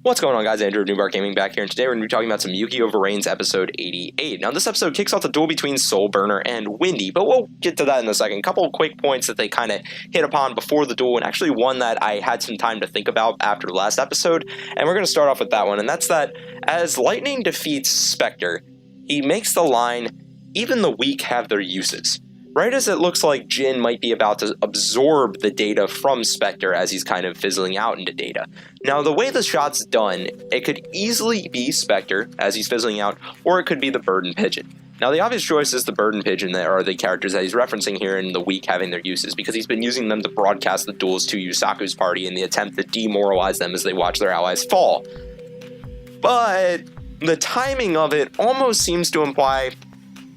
What's going on, guys? Andrew of Newbar Gaming back here, and today we're going to be talking about some Yu-Gi-Oh! VRAINS episode 88. Now, this episode kicks off the duel between Soulburner and Windy, but we'll get to that in a second. A couple of quick points that they kind of hit upon before the duel, and actually one that I had some time to think about after the last episode, and we're going to start off with that one, and that's that as Lightning defeats Spectre, he makes the line, "Even the weak have their uses." Right as it looks like Jin might be about to absorb the data from Spectre as he's kind of fizzling out into data. Now, the way the shot's done, it could easily be Spectre as he's fizzling out, or it could be the Bird and Pigeon. Now, the obvious choice is the Bird and Pigeon that are the characters that he's referencing here in the weak having their uses, because he's been using them to broadcast the duels to Yusaku's party in the attempt to demoralize them as they watch their allies fall. But the timing of it almost seems to imply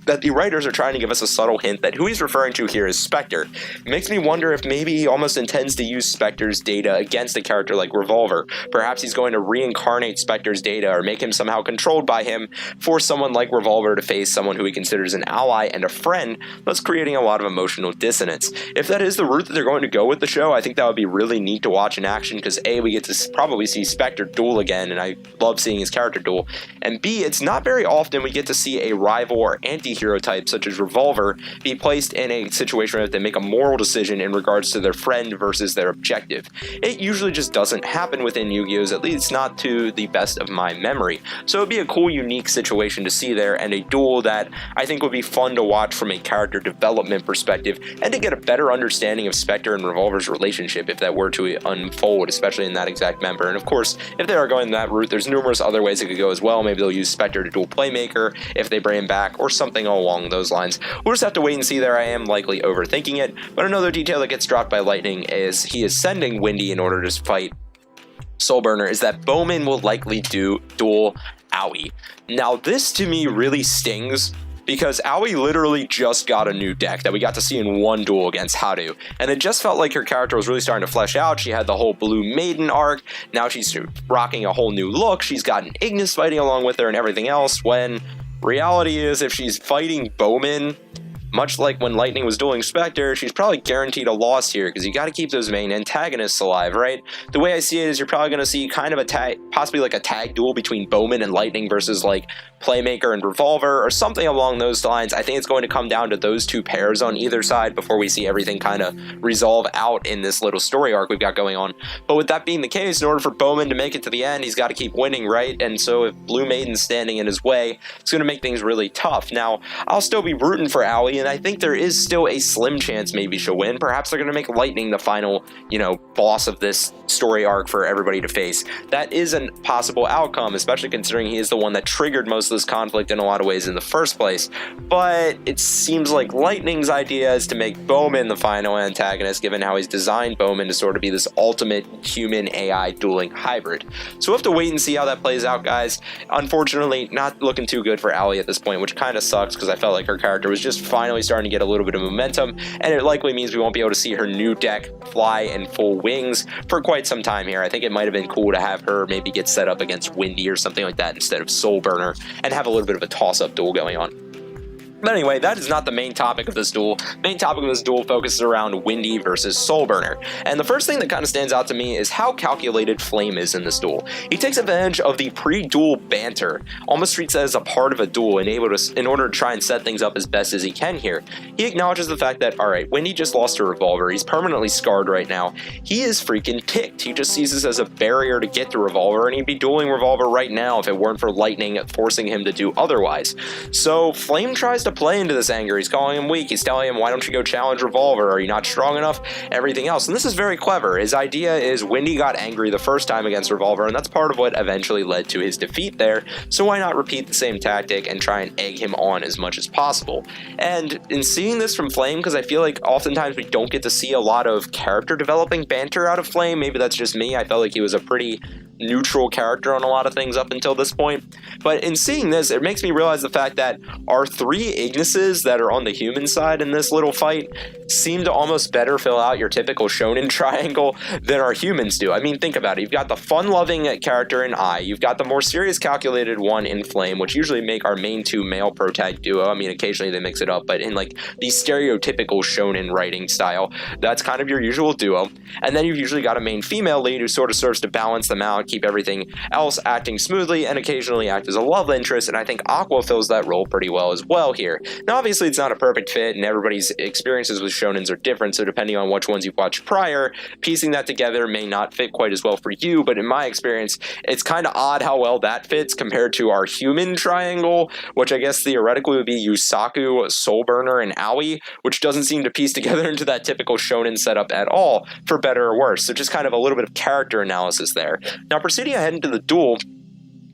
that the writers are trying to give us a subtle hint that who he's referring to here is Spectre. It makes me wonder if maybe he almost intends to use Spectre's data against a character like Revolver. Perhaps he's going to reincarnate Spectre's data or make him somehow controlled by him for someone like Revolver to face someone who he considers an ally and a friend, thus creating a lot of emotional dissonance. If that is the route that they're going to go with the show, I think that would be really neat to watch in action, because A, we get to probably see Spectre duel again, and I love seeing his character duel, and B, it's not very often we get to see a rival or anti-hero type such as Revolver be placed in a situation where they make a moral decision in regards to their friend versus their objective. It usually just doesn't happen within Yu-Gi-Oh's, at least not to the best of my memory. So it'd be a cool, unique situation to see there, and a duel that I think would be fun to watch from a character development perspective, and to get a better understanding of Spectre and Revolver's relationship if that were to unfold, especially in that exact member. And of course, if they are going that route, there's numerous other ways it could go as well. Maybe they'll use Spectre to duel Playmaker if they bring him back, or something along those lines. We'll just have to wait and see there. I am likely overthinking it, but another detail that gets dropped by Lightning is he is sending Windy in order to fight Soulburner is that Bowman will likely duel Aoi. Now, this to me really stings, because Aoi literally just got a new deck that we got to see in one duel against Haru, and it just felt like her character was really starting to flesh out. She had the whole Blue Maiden arc, now she's rocking a whole new look, she's got an Ignis fighting along with her and everything else, when reality is if she's fighting Bowman, much like when Lightning was dueling Spectre, she's probably guaranteed a loss here, because you got to keep those main antagonists alive, right? The way I see it is you're probably going to see kind of a tag, possibly like a tag duel between Bowman and Lightning versus like Playmaker and Revolver, or something along those lines. I think it's going to come down to those two pairs on either side before we see everything kind of resolve out in this little story arc we've got going on. But with that being the case, in order for Bowman to make it to the end, he's got to keep winning, right? And so if Blue Maiden's standing in his way, it's going to make things really tough. Now, I'll still be rooting for Aoi, and I think there is still a slim chance maybe she'll win. Perhaps they're going to make Lightning the final, boss of this story arc for everybody to face. That is a possible outcome, especially considering he is the one that triggered most of this conflict in a lot of ways in the first place. But it seems like Lightning's idea is to make Bowman the final antagonist, given how he's designed Bowman to sort of be this ultimate human AI dueling hybrid. So we'll have to wait and see how that plays out, guys. Unfortunately, not looking too good for Aoi at this point, which kind of sucks, because I felt like her character was just finally starting to get a little bit of momentum, and it likely means we won't be able to see her new deck fly in full wings for quite some time here. I think it might have been cool to have her maybe get set up against Windy or something like that instead of Soulburner, and have a little bit of a toss-up duel going on. But anyway, that is not the main topic of this duel. The main topic of this duel focuses around Windy versus Soulburner. And the first thing that kind of stands out to me is how calculated Flame is in this duel. He takes advantage of the pre-duel banter, almost treats it as a part of a duel, in order to try and set things up as best as he can here. He acknowledges the fact that, alright, Windy just lost a Revolver, he's permanently scarred right now. He is freaking ticked. He just sees this as a barrier to get to Revolver, and he'd be dueling Revolver right now if it weren't for Lightning forcing him to do otherwise. So Flame tries to play into this anger. He's calling him weak. He's telling him, why don't you go challenge Revolver? Are you not strong enough? Everything else. And this is very clever. His idea is Windy got angry the first time against Revolver, and that's part of what eventually led to his defeat there. So why not repeat the same tactic and try and egg him on as much as possible? And in seeing this from Flame, because I feel like oftentimes we don't get to see a lot of character developing banter out of Flame, maybe that's just me, I felt like he was a pretty neutral character on a lot of things up until this point. But in seeing this, it makes me realize the fact that our three Ignises that are on the human side in this little fight seem to almost better fill out your typical shonen triangle than our humans do. I mean, think about it. You've got the fun-loving character in Ai, you've got the more serious calculated one in Flame, which usually make our main two male protag duo. I mean, occasionally they mix it up, but in like the stereotypical shonen writing style, that's kind of your usual duo. And then you've usually got a main female lead who sort of serves to balance them out, keep everything else acting smoothly and occasionally act as a love interest, and I think Aqua fills that role pretty well as well here. Now obviously it's not a perfect fit and everybody's experiences with shonens are different, so depending on which ones you've watched prior, piecing that together may not fit quite as well for you, but in my experience it's kind of odd how well that fits compared to our human triangle, which I guess theoretically would be Yusaku, Soulburner, and Aoi, which doesn't seem to piece together into that typical shonen setup at all, for better or worse. So just kind of a little bit of character analysis there. Now proceeding ahead into the duel,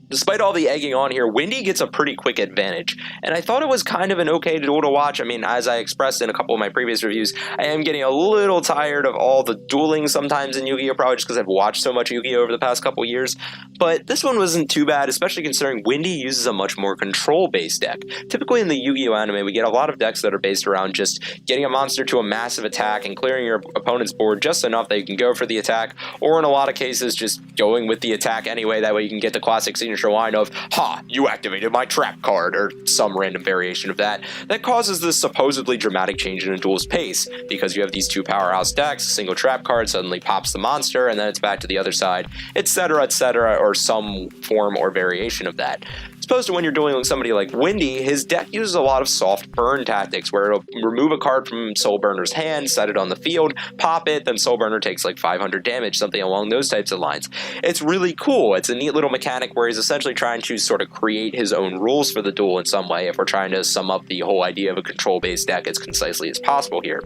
despite all the egging on here, Windy gets a pretty quick advantage, and I thought it was kind of an okay duel to watch. I mean, as I expressed in a couple of my previous reviews, I am getting a little tired of all the dueling sometimes in Yu-Gi-Oh! Probably just because I've watched so much Yu-Gi-Oh! Over the past couple years, but this one wasn't too bad, especially considering Windy uses a much more control-based deck. Typically in the Yu-Gi-Oh! Anime, we get a lot of decks that are based around just getting a monster to a massive attack and clearing your opponent's board just enough that you can go for the attack, or in a lot of cases, just going with the attack anyway, that way you can get the classic signature line of, "Ha, you activated my trap card," or some random variation of that. That causes this supposedly dramatic change in a duel's pace, because you have these two powerhouse decks, a single trap card suddenly pops the monster, and then it's back to the other side, etc., or some form or variation of that. As opposed to when you're dueling with somebody like Windy, his deck uses a lot of soft burn tactics, where it'll remove a card from Soulburner's hand, set it on the field, pop it, then Soulburner takes like 500 damage, something along those types of lines. It's really cool. It's a neat little mechanic where he's essentially trying to sort of create his own rules for the duel in some way, if we're trying to sum up the whole idea of a control-based deck as concisely as possible here.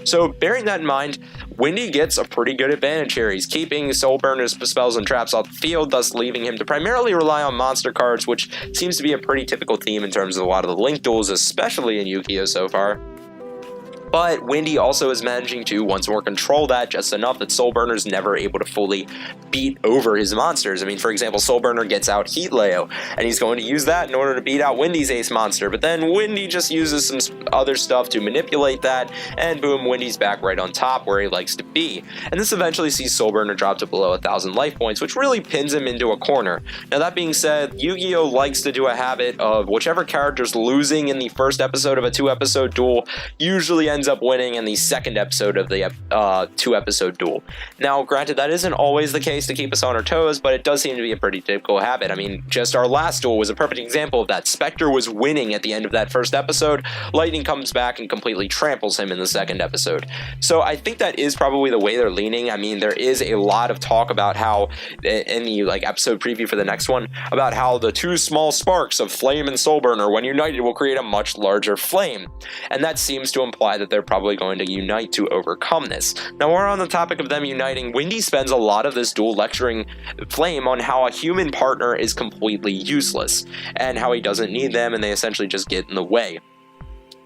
So bearing that in mind, Windy gets a pretty good advantage here. He's keeping Soulburner's spells and traps off the field, thus leaving him to primarily rely on monster cards, which seems to be a pretty typical theme in terms of a lot of the link duels, especially in Yu-Gi-Oh! So far. But Windy also is managing to once more control that just enough that Soulburner's never able to fully beat over his monsters. I mean, for example, Soulburner gets out Heat Leo, and he's going to use that in order to beat out Windy's ace monster, but then Windy just uses some other stuff to manipulate that, and boom, Windy's back right on top where he likes to be. And this eventually sees Soulburner drop to below 1,000 life points, which really pins him into a corner. Now that being said, Yu-Gi-Oh! Likes to do a habit of whichever character's losing in the first episode of a 2-episode duel usually ends up winning in the second episode of the 2-episode duel. Now, granted, that isn't always the case to keep us on our toes, but it does seem to be a pretty typical habit. I mean, just our last duel was a perfect example of that. Spectre was winning at the end of that first episode. Lightning comes back and completely tramples him in the second episode. So I think that is probably the way they're leaning. I mean, there is a lot of talk about how, in the episode preview for the next one, about how the two small sparks of Flame and Soulburner, when united, will create a much larger flame. And that seems to imply that they're probably going to unite to overcome this. Now, we're on the topic of them uniting. Windy spends a lot of this duel lecturing Flame on how a human partner is completely useless, and how he doesn't need them and they essentially just get in the way.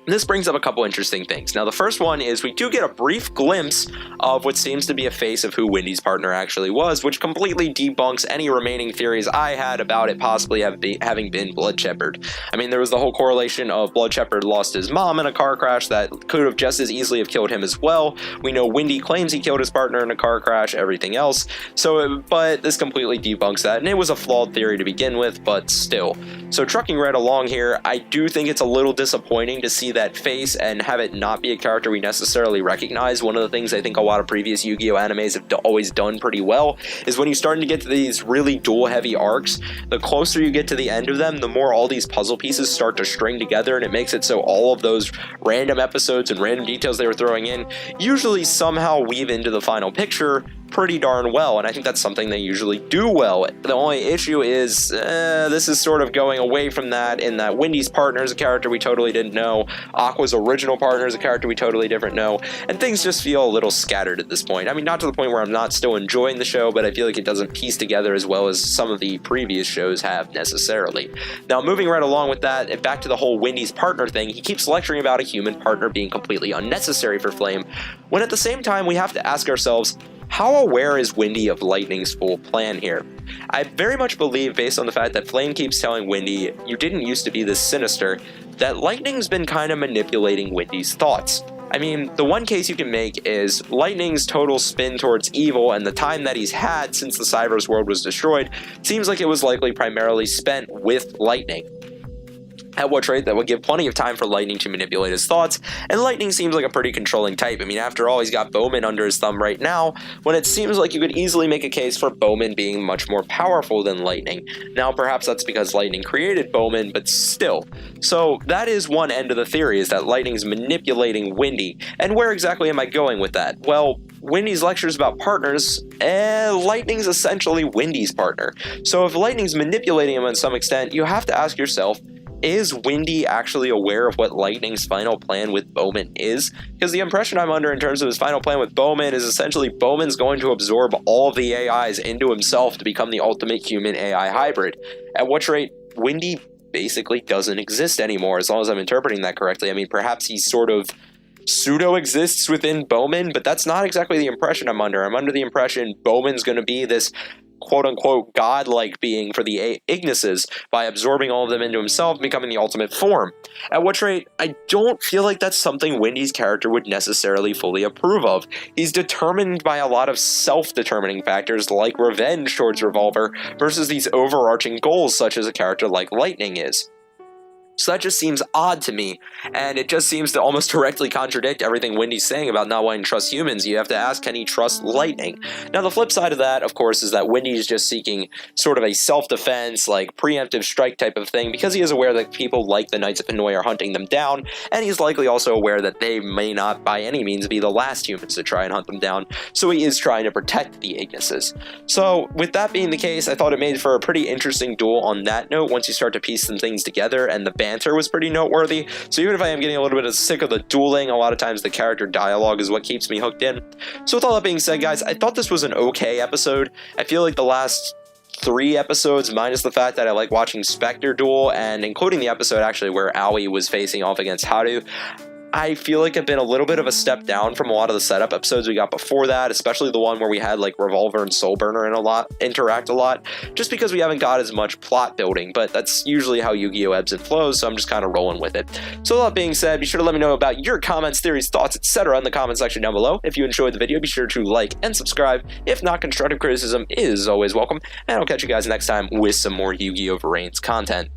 This brings up a couple interesting things. Now, the first one is we do get a brief glimpse of what seems to be a face of who Windy's partner actually was, which completely debunks any remaining theories I had about it possibly having been Blood Shepherd. I mean, there was the whole correlation of Blood Shepherd lost his mom in a car crash that could have just as easily have killed him as well. We know Windy claims he killed his partner in a car crash, everything else. But this completely debunks that, and it was a flawed theory to begin with, but still. So trucking right along here, I do think it's a little disappointing to see that face and have it not be a character we necessarily recognize. One of the things I think a lot of previous Yu-Gi-Oh! Animes have always done pretty well is when you're starting to get to these really duel-heavy arcs, the closer you get to the end of them, the more all these puzzle pieces start to string together, and it makes it so all of those random episodes and random details they were throwing in usually somehow weave into the final picture pretty darn well, and I think that's something they usually do well. The only issue is this is sort of going away from that, in that Windy's partner is a character we totally didn't know, Aqua's original partner is a character we totally didn't know, and things just feel a little scattered at this point. I mean, not to the point where I'm not still enjoying the show, but I feel like it doesn't piece together as well as some of the previous shows have necessarily. Now, moving right along with that, and back to the whole Windy's partner thing, he keeps lecturing about a human partner being completely unnecessary for Flame, when at the same time we have to ask ourselves, how aware is Windy of Lightning's full plan here? I very much believe, based on the fact that Flame keeps telling Windy, you didn't used to be this sinister, that Lightning's been kind of manipulating Windy's thoughts. I mean, the one case you can make is Lightning's total spin towards evil, and the time that he's had since the Cyberse world was destroyed seems like it was likely primarily spent with Lightning. At which rate, that would give plenty of time for Lightning to manipulate his thoughts, and Lightning seems like a pretty controlling type. I mean, after all, he's got Bowman under his thumb right now, when it seems like you could easily make a case for Bowman being much more powerful than Lightning. Now, perhaps that's because Lightning created Bowman, but still. So, that is one end of the theory, is that Lightning's manipulating Windy. And where exactly am I going with that? Well, Windy's lectures about partners, Lightning's essentially Windy's partner. So if Lightning's manipulating him in some extent, you have to ask yourself, is Windy actually aware of what Lightning's final plan with Bowman is? Because the impression I'm under in terms of his final plan with Bowman is essentially Bowman's going to absorb all of the AIs into himself to become the ultimate human-AI hybrid. At which rate, Windy basically doesn't exist anymore, as long as I'm interpreting that correctly. I mean, perhaps he sort of pseudo-exists within Bowman, but that's not exactly the impression I'm under. I'm under the impression Bowman's going to be this quote-unquote godlike being for the Ignises by absorbing all of them into himself, becoming the ultimate form. At which rate, I don't feel like that's something Windy's character would necessarily fully approve of. He's determined by a lot of self-determining factors like revenge towards Revolver versus these overarching goals such as a character like Lightning is. So that just seems odd to me, and it just seems to almost directly contradict everything Windy's saying about not wanting to trust humans. You have to ask, can he trust Lightning? Now, the flip side of that, of course, is that Windy's just seeking sort of a self-defense, like preemptive strike type of thing, because he is aware that people like the Knights of Hanoi are hunting them down, and he's likely also aware that they may not by any means be the last humans to try and hunt them down, so he is trying to protect the Ignises. So, with that being the case, I thought it made for a pretty interesting duel on that note once you start to piece some things together, and the banter was pretty noteworthy. So even if I am getting a little bit sick of the dueling, a lot of times the character dialogue is what keeps me hooked in. So with all that being said, guys, I thought this was an okay episode. I feel like the last 3 episodes, minus the fact that I like watching Spectre duel, and including the episode actually where Aoi was facing off against Haru, I feel like I've been a little bit of a step down from a lot of the setup episodes we got before that, especially the one where we had like Revolver and Soulburner interact a lot, just because we haven't got as much plot building, but that's usually how Yu-Gi-Oh! Ebbs and flows, so I'm just kind of rolling with it. So with that being said, be sure to let me know about your comments, theories, thoughts, etc. in the comment section down below. If you enjoyed the video, be sure to like and subscribe. If not, constructive criticism is always welcome, and I'll catch you guys next time with some more Yu-Gi-Oh! Reigns content.